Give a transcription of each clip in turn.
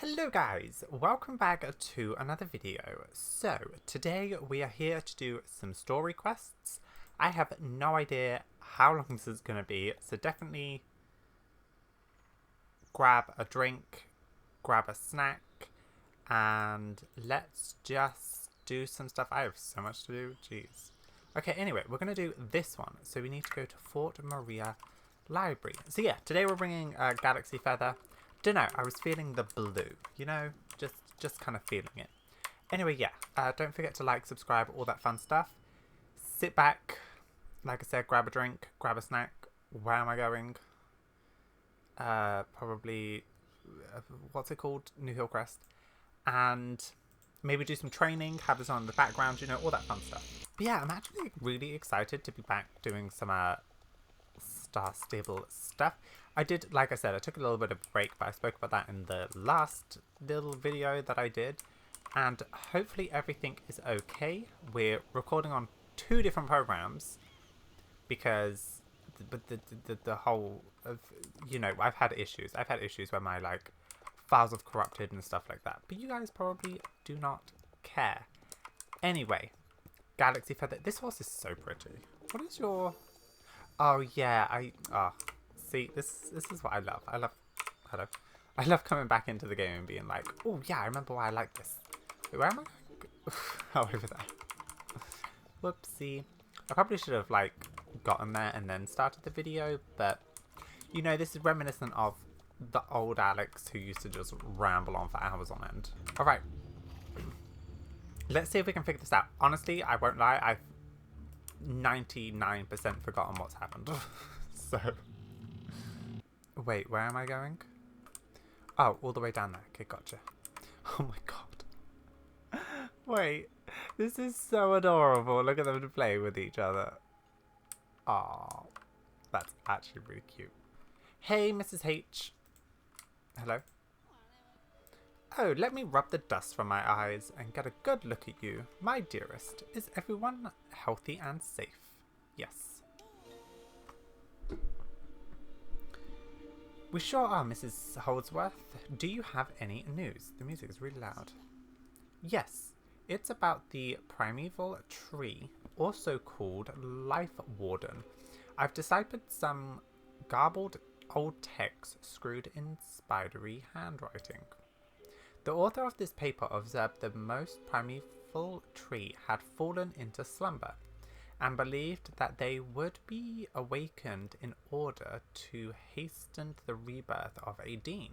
Hello guys, welcome back to another video. So today we are here to do some story quests. I have no idea how long this is going to be, so definitely grab a drink, grab a snack, and let's just do some stuff. I have so much to do, jeez. Okay, anyway, we're going to do this one. So we need to go to Fort Maria Library. So yeah, today we're bringing Galaxy Feather. Dunno, I was feeling the blue, you know, just kind of feeling it. Anyway, yeah, don't forget to like, subscribe, all that fun stuff. Sit back, like I said, grab a drink, grab a snack. Where am I going? Probably, what's it called? New Hillcrest. And maybe do some training, have this on in the background, you know, all that fun stuff. But yeah, I'm actually really excited to be back doing some StarStable stuff. I did, like I said, I took a little bit of a break, but I spoke about that in the last little video that I did. And hopefully everything is okay. We're recording on 2 different programs because the whole of, you know, I've had issues. I've had issues where my, like, files have corrupted and stuff like that. But you guys probably do not care. Anyway, Galaxy Feather. This horse is so pretty. What is your... Oh, yeah, see, this is what I love. I love coming back into the game and being like, oh yeah, I remember why I like this. Wait, where am I going? Oh, over there. Whoopsie. I probably should have, like, gotten there and then started the video, but, you know, this is reminiscent of the old Alex who used to just ramble on for hours on end. Alright. Let's see if we can figure this out. Honestly, I won't lie, I've 99% forgotten what's happened. So... Wait, where am I going? Oh, all the way down there. Okay, gotcha. Oh my god. Wait, this is so adorable. Look at them play with each other. Aw, that's actually really cute. Hey, Mrs. H. Hello. Oh, let me rub the dust from my eyes and get a good look at you. My dearest, is everyone healthy and safe? Yes. We sure are, Mrs. Holdsworth. Do you have any news? The music is really loud. Yes, it's about the primeval tree, also called Life Warden. I've deciphered some garbled old text screwed in spidery handwriting. The author of this paper observed the most primeval tree had fallen into slumber, and believed that they would be awakened in order to hasten the rebirth of a dean.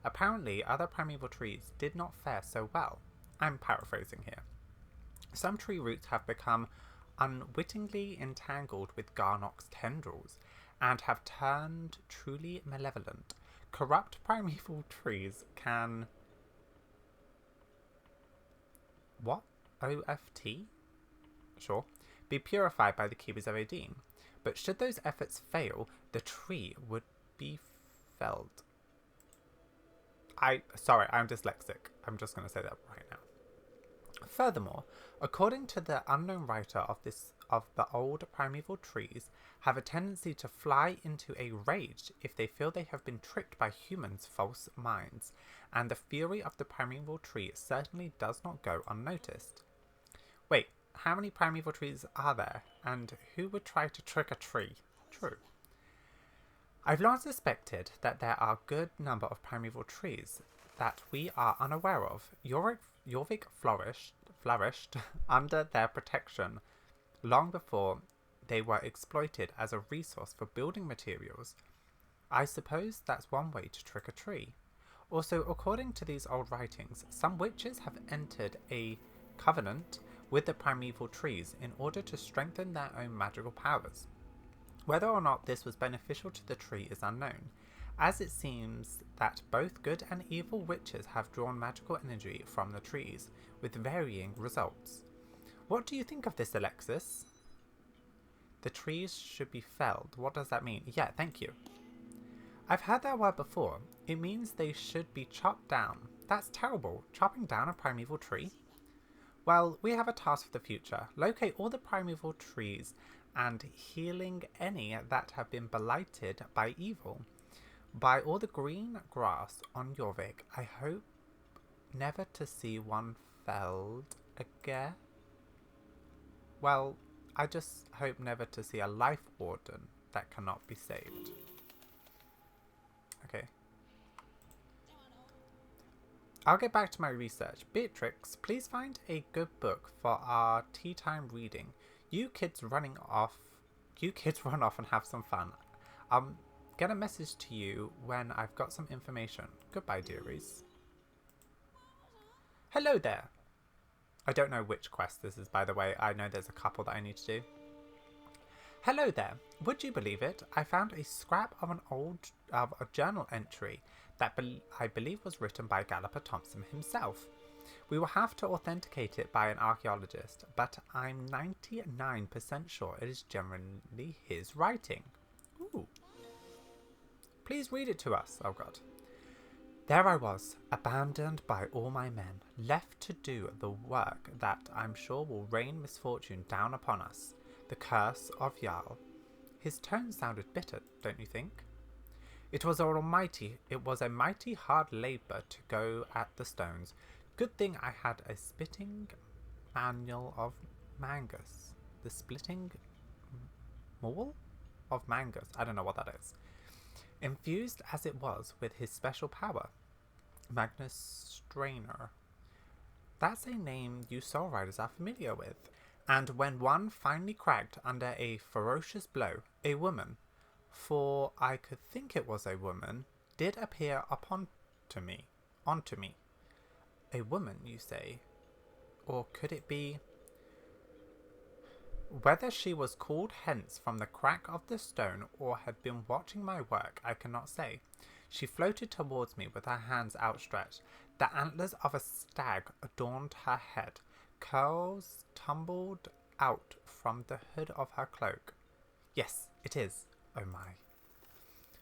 Apparently, other primeval trees did not fare so well. I'm paraphrasing here. Some tree roots have become unwittingly entangled with Garnock's tendrils, and have turned truly malevolent. Corrupt primeval trees can... What? OFT? Sure. Be purified by the keepers of Adine. But should those efforts fail, the tree would be felled. Sorry, I'm dyslexic. I'm just going to say that right now. Furthermore, according to the unknown writer of the old primeval trees have a tendency to fly into a rage if they feel they have been tricked by humans' false minds, and the fury of the primeval tree certainly does not go unnoticed. Wait. How many primeval trees are there, and who would try to trick a tree? True. I've long suspected that there are a good number of primeval trees that we are unaware of. Jorvik flourished under their protection long before they were exploited as a resource for building materials. I suppose that's one way to trick a tree. Also, according to these old writings, some witches have entered a covenant with the primeval trees in order to strengthen their own magical powers. Whether or not this was beneficial to the tree is unknown, as it seems that both good and evil witches have drawn magical energy from the trees, with varying results. What do you think of this, Alexis? The trees should be felled. What does that mean? Yeah, thank you. I've heard that word before. It means they should be chopped down. That's terrible. Chopping down a primeval tree? Well, we have a task for the future. Locate all the primeval trees and healing any that have been blighted by evil. Buy all the green grass on Jorvik. I hope never to see one felled again. Well, I just hope never to see a life warden that cannot be saved. Okay. I'll get back to my research. Beatrix, please find a good book for our tea time reading. You kids run off and have some fun. Get a message to you when I've got some information. Goodbye, dearies. Hello there. I don't know which quest this is, by the way. I know there's a couple that I need to do. Hello there. Would you believe it? I found a scrap of a journal entry that I believe was written by Galloper Thompson himself. We will have to authenticate it by an archaeologist, but I'm 99% sure it is generally his writing. Ooh. Please read it to us. Oh God. There I was, abandoned by all my men, left to do the work that I'm sure will rain misfortune down upon us. The curse of Jarl. His tone sounded bitter, don't you think? It was a mighty hard labour to go at the stones. Good thing I had a spitting manual of Mangus. The splitting maul of Mangus. I don't know what that is. Infused as it was with his special power. Magnus Strainer. That's a name you soul riders are familiar with. And when one finally cracked under a ferocious blow, a woman, for I could think it was a woman, did appear onto me. A woman, you say? Or could it be? Whether she was called hence from the crack of the stone or had been watching my work, I cannot say. She floated towards me with her hands outstretched. The antlers of a stag adorned her head. Curls tumbled out from the hood of her cloak. Yes, it is. Oh my.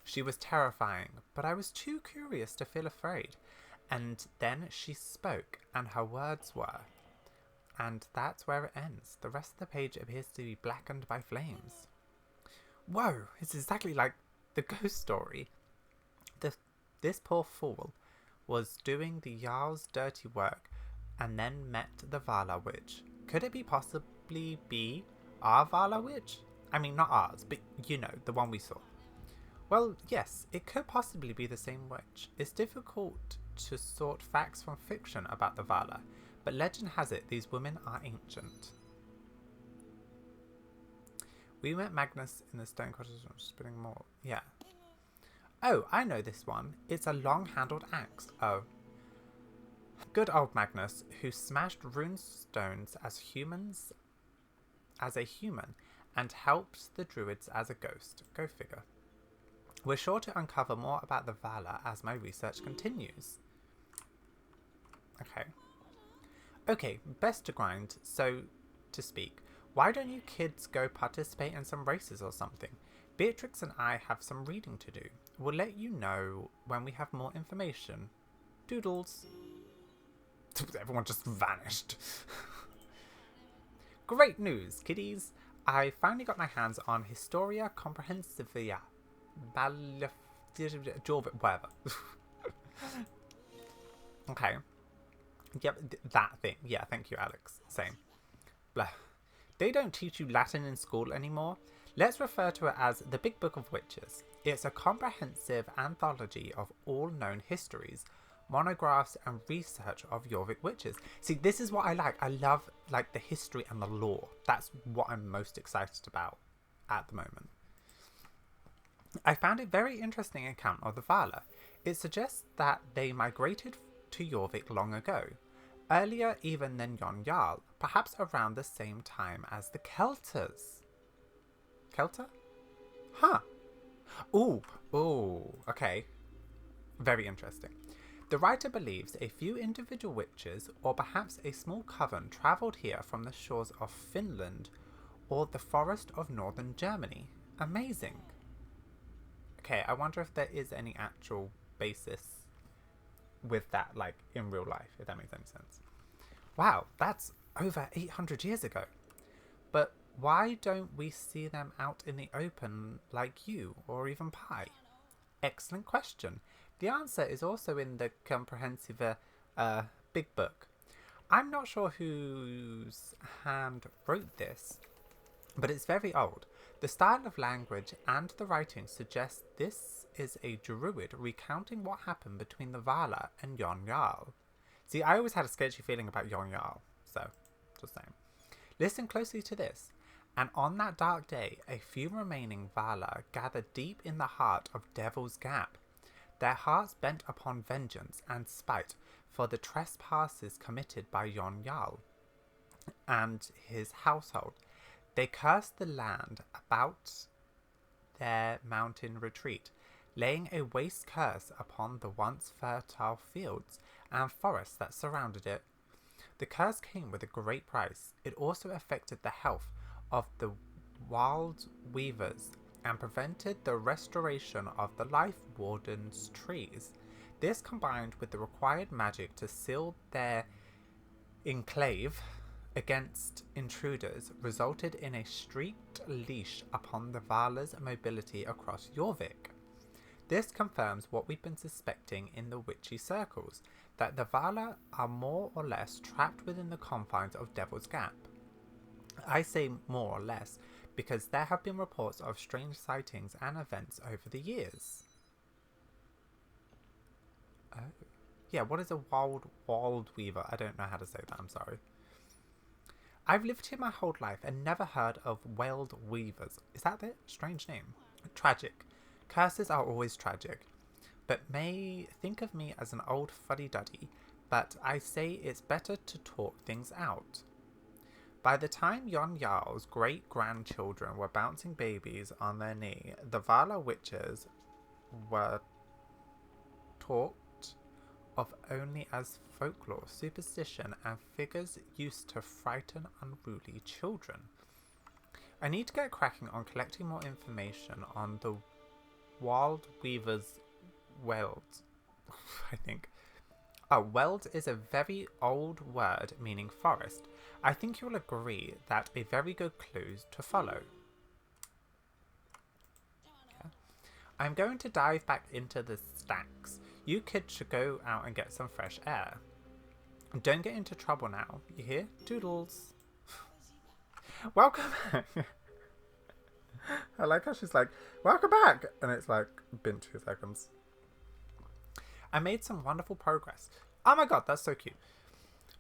She was terrifying, but I was too curious to feel afraid. And then she spoke, and her words were... And that's where it ends. The rest of the page appears to be blackened by flames. Whoa, it's exactly like the ghost story. This poor fool was doing the Jarl's dirty work and then met the Vala witch. Could it be possibly be our Vala witch? I mean, not ours, but you know, the one we saw. Well, yes, it could possibly be the same witch. It's difficult to sort facts from fiction about the Vala, but legend has it these women are ancient. We met Magnus in the stone cottage spinning more. Yeah. Oh, I know this one. It's a long-handled axe. Oh. Good old Magnus, who smashed runestones as a human, and helped the druids as a ghost. Go figure. We're sure to uncover more about the Vala as my research continues. Okay, best to grind, so to speak. Why don't you kids go participate in some races or something? Beatrix and I have some reading to do. We'll let you know when we have more information. Doodles. Everyone just vanished. Great news, kiddies. I finally got my hands on Historia Comprehensivia. Whatever. Okay. Yep, that thing. Yeah, thank you, Alex. Same. Blah. They don't teach you Latin in school anymore. Let's refer to it as the Big Book of Witches. It's a comprehensive anthology of all known histories, monographs and research of Jorvik witches. See, this is what I like. I love like the history and the lore. That's what I'm most excited about at the moment. I found a very interesting account of the Vala. It suggests that they migrated to Jorvik long ago, earlier even than Jon Jarl, perhaps around the same time as the Kelters. Kelter? Huh. Ooh, okay. Very interesting. The writer believes a few individual witches, or perhaps a small coven, travelled here from the shores of Finland or the forest of northern Germany. Amazing. Okay, I wonder if there is any actual basis with that, like, in real life, if that makes any sense. Wow, that's over 800 years ago. But why don't we see them out in the open like you, or even Pi? Excellent question. The answer is also in the comprehensive big book. I'm not sure whose hand wrote this, but it's very old. The style of language and the writing suggest this is a druid recounting what happened between the Vala and Yon Jarl. See, I always had a sketchy feeling about Yon Jarl, so just saying. Listen closely to this. And on that dark day, a few remaining Vala gathered deep in the heart of Devil's Gap, their hearts bent upon vengeance and spite for the trespasses committed by Yon Jarl and his household. They cursed the land about their mountain retreat, laying a waste curse upon the once fertile fields and forests that surrounded it. The curse came with a great price. It also affected the health of the wild weavers and prevented the restoration of the life warden's trees. This, combined with the required magic to seal their enclave against intruders, resulted in a strict leash upon the Vala's mobility across Jorvik. This confirms what we've been suspecting in the witchy circles, that the Vala are more or less trapped within the confines of Devil's Gap. I say more or less because there have been reports of strange sightings and events over the years. Oh. Yeah, what is a wild weaver? I don't know how to say that, I'm sorry. I've lived here my whole life and never heard of wild weavers. Is that it? Strange name. Tragic. Curses are always tragic. But may think of me as an old fuddy-duddy, but I say it's better to talk things out. By the time Yon Jarl's great-grandchildren were bouncing babies on their knee, the Vala witches were talked of only as folklore, superstition, and figures used to frighten unruly children. I need to get cracking on collecting more information on the wild weaver's weld, I think. Weld is a very old word meaning forest. I think you'll agree that a very good clue to follow. Yeah. I'm going to dive back into the stacks. You kids should go out and get some fresh air. Don't get into trouble now, you hear? Toodles. Welcome back. I like how she's like, welcome back. And it's like, been 2 seconds. I made some wonderful progress. Oh my god, that's so cute.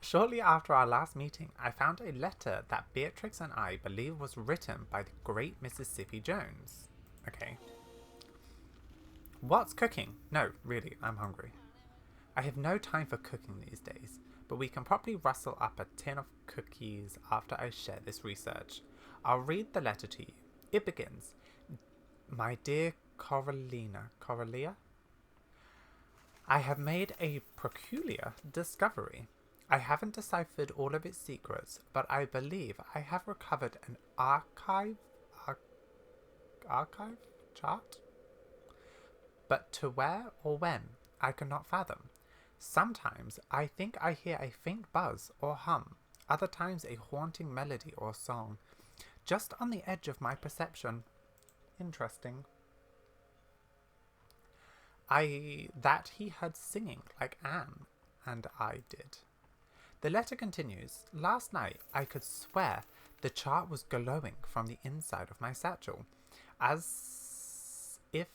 Shortly after our last meeting, I found a letter that Beatrix and I believe was written by the great Mississippi Jones. Okay. What's cooking? No, really, I'm hungry. I have no time for cooking these days, but we can probably rustle up a tin of cookies after I share this research. I'll read the letter to you. It begins, My dear Coralia, I have made a peculiar discovery. I haven't deciphered all of its secrets, but I believe I have recovered an archive chart? But to where or when, I cannot fathom. Sometimes I think I hear a faint buzz or hum, other times a haunting melody or song, just on the edge of my perception. Interesting. That he heard singing like Anne, and I did. The letter continues, Last night I could swear the chart was glowing from the inside of my satchel, as if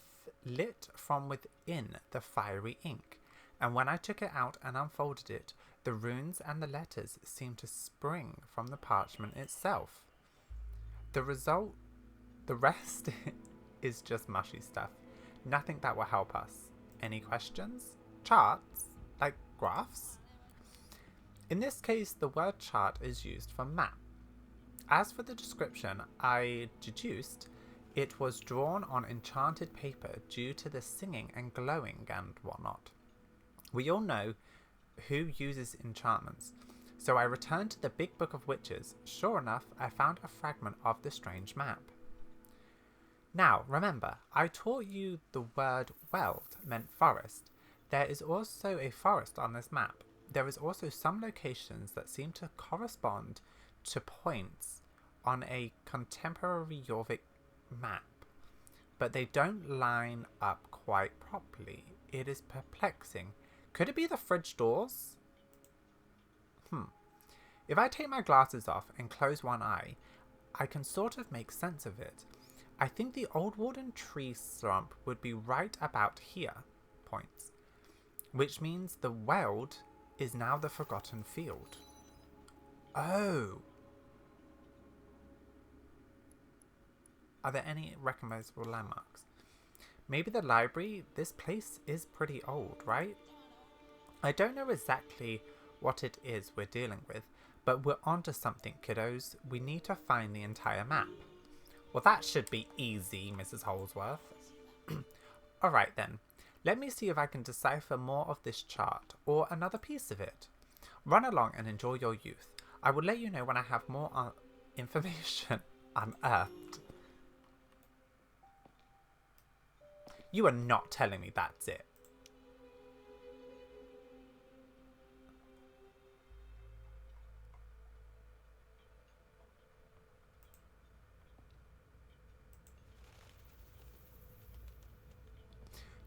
lit from within the fiery ink, and when I took it out and unfolded it, the runes and the letters seemed to spring from the parchment itself. The rest is just mushy stuff. Nothing that will help us. Any questions? Charts? Like graphs? In this case, the word chart is used for map. As for the description, I deduced it was drawn on enchanted paper due to the singing and glowing and whatnot. We all know who uses enchantments, so I returned to the Big Book of Witches. Sure enough, I found a fragment of the strange map. Now, remember, I taught you the word weld meant forest. There is also a forest on this map. There is also some locations that seem to correspond to points on a contemporary Jorvik map, but they don't line up quite properly. It is perplexing. Could it be the fridge doors? If I take my glasses off and close one eye, I can sort of make sense of it. I think the old Warden tree stump would be right about here, points. Which means the Weld is now the Forgotten Field. Oh. Are there any recognizable landmarks? Maybe the library? This place is pretty old, right? I don't know exactly what it is we're dealing with, but we're onto something, kiddos. We need to find the entire map. Well, that should be easy, Mrs. Holsworth. Alright then. Let me see if I can decipher more of this chart, or another piece of it. Run along and enjoy your youth. I will let you know when I have more information unearthed. You are not telling me that's it.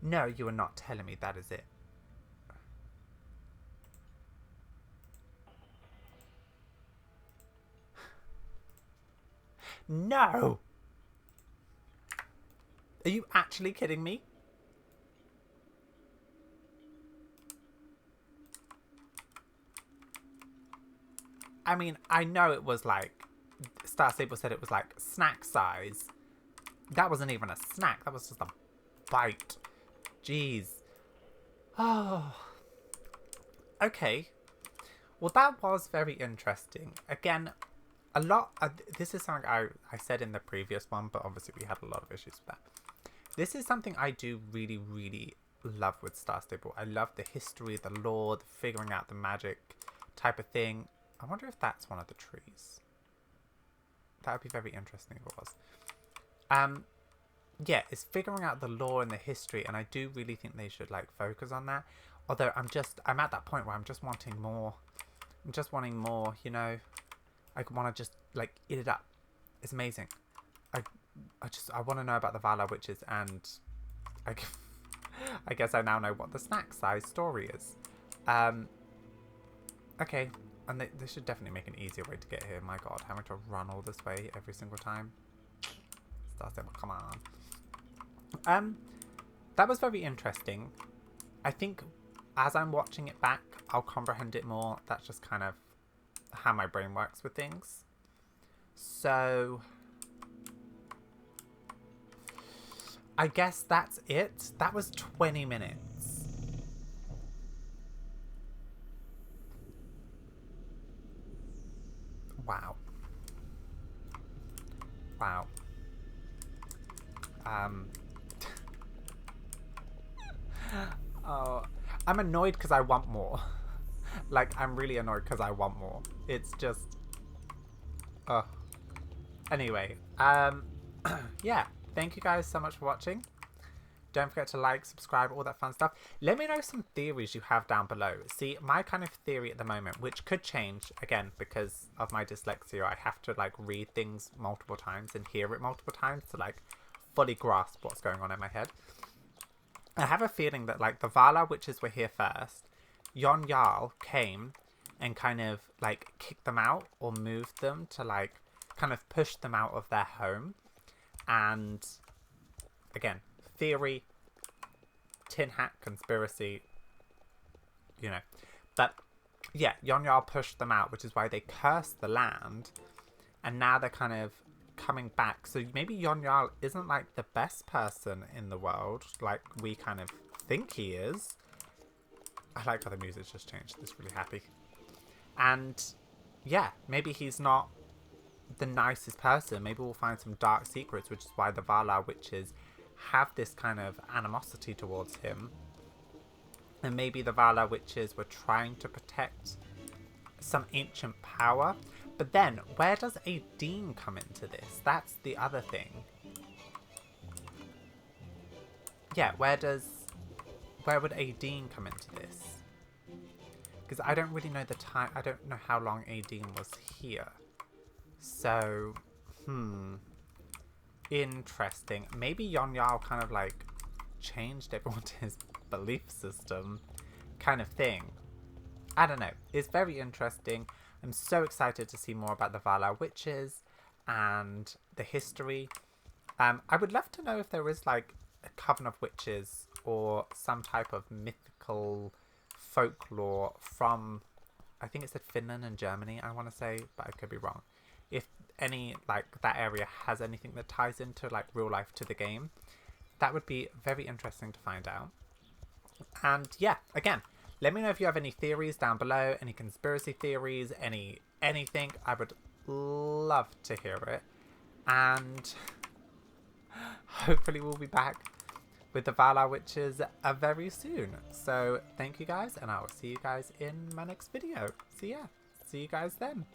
No, you are not telling me that is it. No! Are you actually kidding me? I mean, I know it was like, StarStable said it was like snack size. That wasn't even a snack, that was just a bite. Jeez. Oh. Okay. Well, that was very interesting. Again, a lot... this is something I said in the previous one, but obviously we had a lot of issues with that. This is something I do really, really love with StarStable. I love the history, the lore, the figuring out the magic type of thing. I wonder if that's one of the trees. That would be very interesting if it was. Yeah, it's figuring out the lore and the history, and I do really think they should like focus on that. Although I'm at that point where I'm just wanting more. I'm just wanting more, you know. I want to just like eat it up. It's amazing. I want to know about the Vala witches, and I guess I now know what the snack size story is. Okay, and they should definitely make an easier way to get here. My God, having to run all this way every single time. StarStable, come on. That was very interesting. I think as I'm watching it back, I'll comprehend it more. That's just kind of how my brain works with things. So I guess that's it. That was 20 minutes. Wow. Wow. Oh, I'm annoyed because I want more. Like, I'm really annoyed because I want more. It's just... Anyway, yeah. Thank you guys so much for watching. Don't forget to like, subscribe, all that fun stuff. Let me know some theories you have down below. See, my kind of theory at the moment, which could change, again, because of my dyslexia, I have to, like, read things multiple times and hear it multiple times to, like, fully grasp what's going on in my head. I have a feeling that, like, the Vala witches were here first. Yon Jarl came and kind of, like, kicked them out or moved them to, like, kind of push them out of their home. And, again, theory, tin hat, conspiracy, you know. But, yeah, Yon Jarl pushed them out, which is why they cursed the land. And now they're kind of coming back. So maybe Yon Jarl isn't, like, the best person in the world, like we kind of think he is. I like how the music's just changed. It's really happy. And, yeah, maybe he's not the nicest person. Maybe we'll find some dark secrets, which is why the Vala witches have this kind of animosity towards him. And maybe the Vala witches were trying to protect some ancient power. But then, where does Aideen come into this? That's the other thing. Yeah, where would Aideen come into this? Because I don't really know the time. I don't know how long Aideen was here. So, interesting. Maybe Yon Jarl kind of like changed everyone to his belief system kind of thing. I don't know. It's very interesting. I'm so excited to see more about the Vala witches and the history. I would love to know if there is like a coven of witches or some type of mythical folklore from, I think it said Finland and Germany, I want to say, but I could be wrong. If any, like, that area has anything that ties into like real life to the game, that would be very interesting to find out. And yeah, again, let me know if you have any theories down below, any conspiracy theories, anything. I would love to hear it. And hopefully we'll be back with the Vala witches very soon. So thank you guys, and I will see you guys in my next video. So yeah, see you guys then.